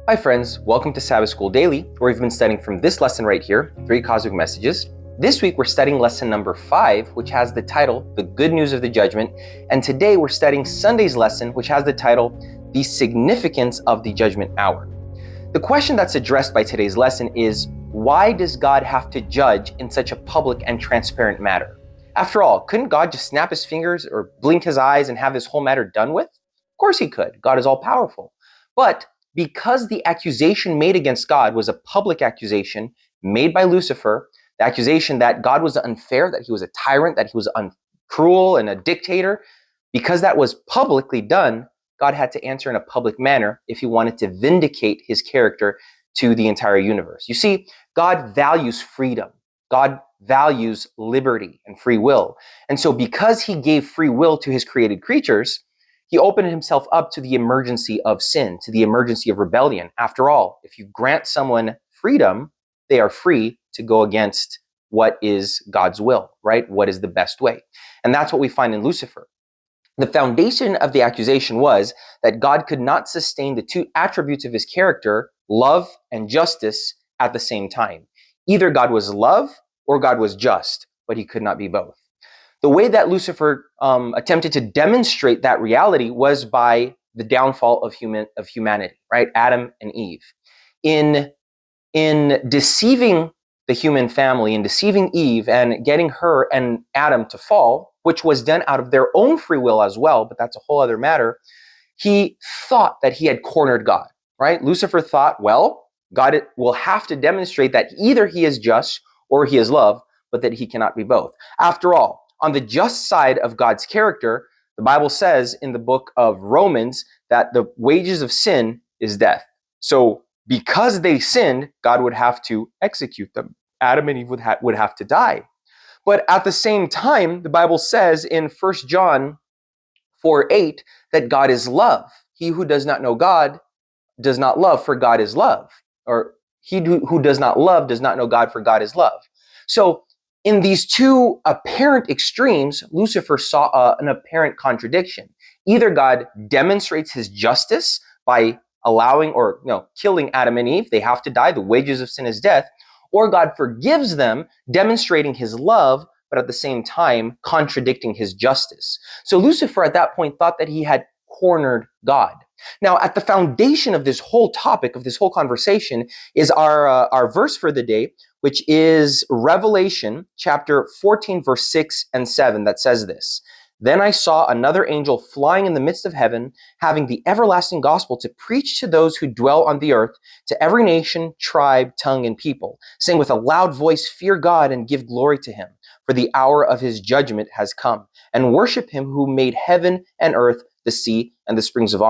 Hi friends, welcome to Sabbath School Daily, where we've been studying from this lesson right here, 3 Cosmic Messages. This week we're studying lesson number 5, which has the title, The Good News of the Judgment, and today we're studying Sunday's lesson, which has the title, The Significance of the Judgment Hour. The question that's addressed by today's lesson is, why does God have to judge in such a public and transparent matter? After all, couldn't God just snap his fingers or blink his eyes and have this whole matter done with? Of course he could. God is all-powerful. But because the accusation made against God was a public accusation made by Lucifer, the accusation that God was unfair, that he was a tyrant, that he was cruel and a dictator, because that was publicly done, God had to answer in a public manner if he wanted to vindicate his character to the entire universe. You see, God values freedom. God values liberty and free will. And so because he gave free will to his created creatures, he opened himself up to the emergency of sin, to the emergency of rebellion. After all, if you grant someone freedom, they are free to go against what is God's will, right? What is the best way? And that's what we find in Lucifer. The foundation of the accusation was that God could not sustain the two attributes of his character, love and justice, at the same time. Either God was love or God was just, but he could not be both. The way that Lucifer attempted to demonstrate that reality was by the downfall of humanity, right? Adam and Eve. In deceiving the human family and deceiving Eve and getting her and Adam to fall, which was done out of their own free will as well, but that's a whole other matter, he thought that he had cornered God, right? Lucifer thought, well, God will have to demonstrate that either he is just or he is love, but that he cannot be both. After all, on the just side of God's character, the Bible says in the book of Romans that the wages of sin is death. So because they sinned, God would have to execute them. Adam and Eve would have to die. But at the same time, the Bible says in 1 John 4:8 that God is love. He who does not know God does not love, for God is love. Or he who does not love does not know God, for God is love. So in these two apparent extremes, Lucifer saw an apparent contradiction. Either God demonstrates his justice by allowing or killing Adam and Eve, they have to die, the wages of sin is death, or God forgives them, demonstrating his love, but at the same time contradicting his justice. So Lucifer at that point thought that he had cornered God. Now, at the foundation of this whole topic, of this whole conversation, is our verse for the day, which is Revelation chapter 14, verse 6 and 7, that says this. Then I saw another angel flying in the midst of heaven, having the everlasting gospel to preach to those who dwell on the earth, to every nation, tribe, tongue, and people, saying with a loud voice, fear God and give glory to him, for the hour of his judgment has come, and worship him who made heaven and earth, the sea, and the springs of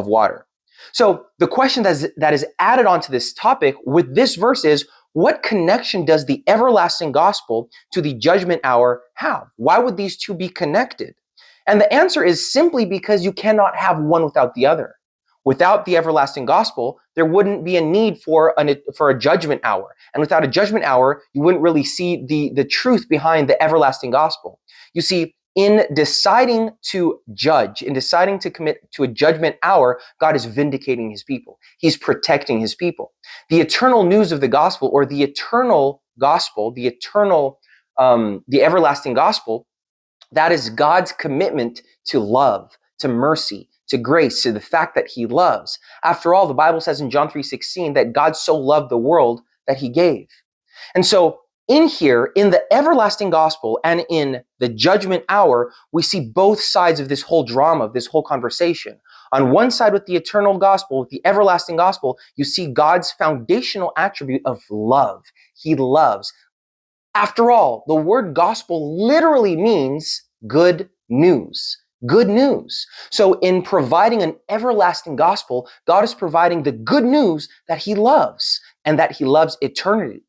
water. So the question that is added onto this topic with this verse is, what connection does the everlasting gospel to the judgment hour have? Why would these two be connected? And the answer is simply because you cannot have one without the other. Without the everlasting gospel, there wouldn't be a need for a judgment hour. And without a judgment hour, you wouldn't really see the truth behind the everlasting gospel. You see, in deciding to judge, in deciding to commit to a judgment hour, God is vindicating his people. He's protecting his people. The eternal news of the gospel, or the eternal gospel, the everlasting gospel, that is God's commitment to love, to mercy, to grace, to the fact that he loves. After all, the Bible says in John 3:16 that God so loved the world that he gave. And so in here, in the everlasting gospel and in the judgment hour, we see both sides of this whole drama, of this whole conversation. On one side, with the eternal gospel, with the everlasting gospel, you see God's foundational attribute of love. He loves. After all, the word gospel literally means good news. Good news. So in providing an everlasting gospel, God is providing the good news that he loves, and that he loves eternally.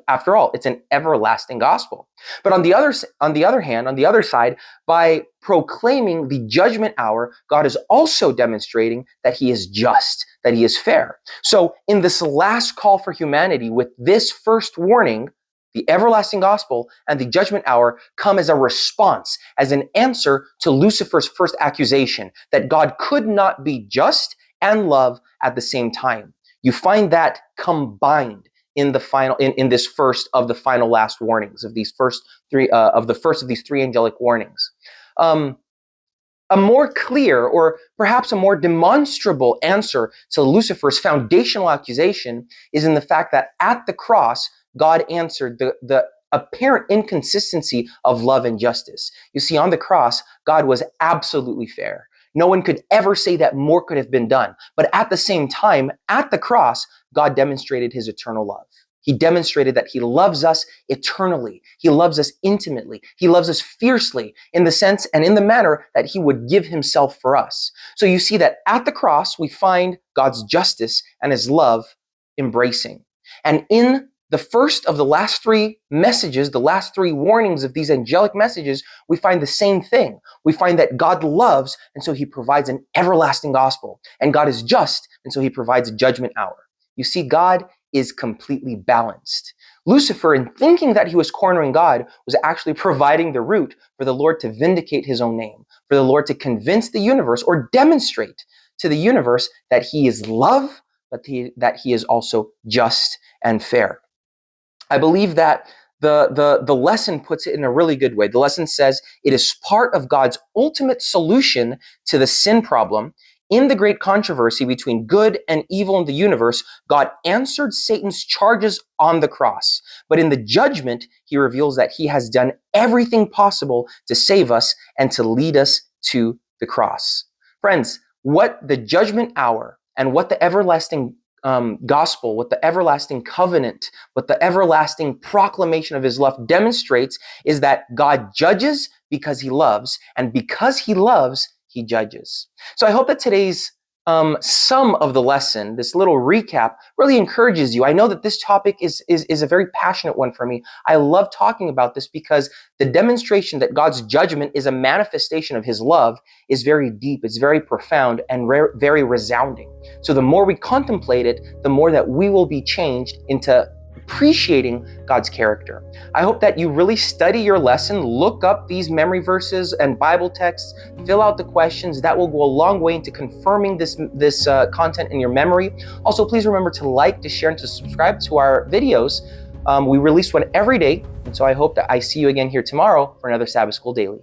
After all, it's an everlasting gospel. But on the other side, by proclaiming the judgment hour, God is also demonstrating that he is just, that he is fair. So in this last call for humanity, with this first warning, the everlasting gospel and the judgment hour come as a response, as an answer to Lucifer's first accusation that God could not be just and love at the same time. You find that combined in the final, in this first of the final last warnings of these first three of the first of these three angelic warnings. A more clear, or perhaps a more demonstrable answer to Lucifer's foundational accusation is in the fact that at the cross, God answered the apparent inconsistency of love and justice. You see, on the cross, God was absolutely fair. No one could ever say that more could have been done. But at the same time, at the cross, God demonstrated his eternal love. He demonstrated that he loves us eternally. He loves us intimately. He loves us fiercely in the sense and in the manner that he would give himself for us. So you see that at the cross, we find God's justice and his love embracing. And in the first of the last three messages, the last three warnings of these angelic messages, we find the same thing. We find that God loves, and so he provides an everlasting gospel. And God is just, and so he provides a judgment hour. You see, God is completely balanced. Lucifer, in thinking that he was cornering God, was actually providing the route for the Lord to vindicate his own name, for the Lord to convince the universe or demonstrate to the universe that he is love, but that he is also just and fair. I believe that the lesson puts it in a really good way. The lesson says it is part of God's ultimate solution to the sin problem. In the great controversy between good and evil in the universe, God answered Satan's charges on the cross. But in the judgment, he reveals that he has done everything possible to save us and to lead us to the cross. Friends, what the judgment hour and what the everlasting gospel, what the everlasting covenant, what the everlasting proclamation of his love demonstrates is that God judges because he loves, and because he loves, he judges. So I hope that today's sum of the lesson, this little recap, really encourages you. I know that this topic is a very passionate one for me. I love talking about this because the demonstration that God's judgment is a manifestation of his love is very deep, it's very profound, and very resounding. So the more we contemplate it, the more that we will be changed into appreciating God's character. I hope that you really study your lesson, look up these memory verses and Bible texts, fill out the questions. That will go a long way into confirming this content in your memory. Also, please remember to like, to share, and to subscribe to our videos. We release one every day, and so I hope that I see you again here tomorrow for another Sabbath School Daily.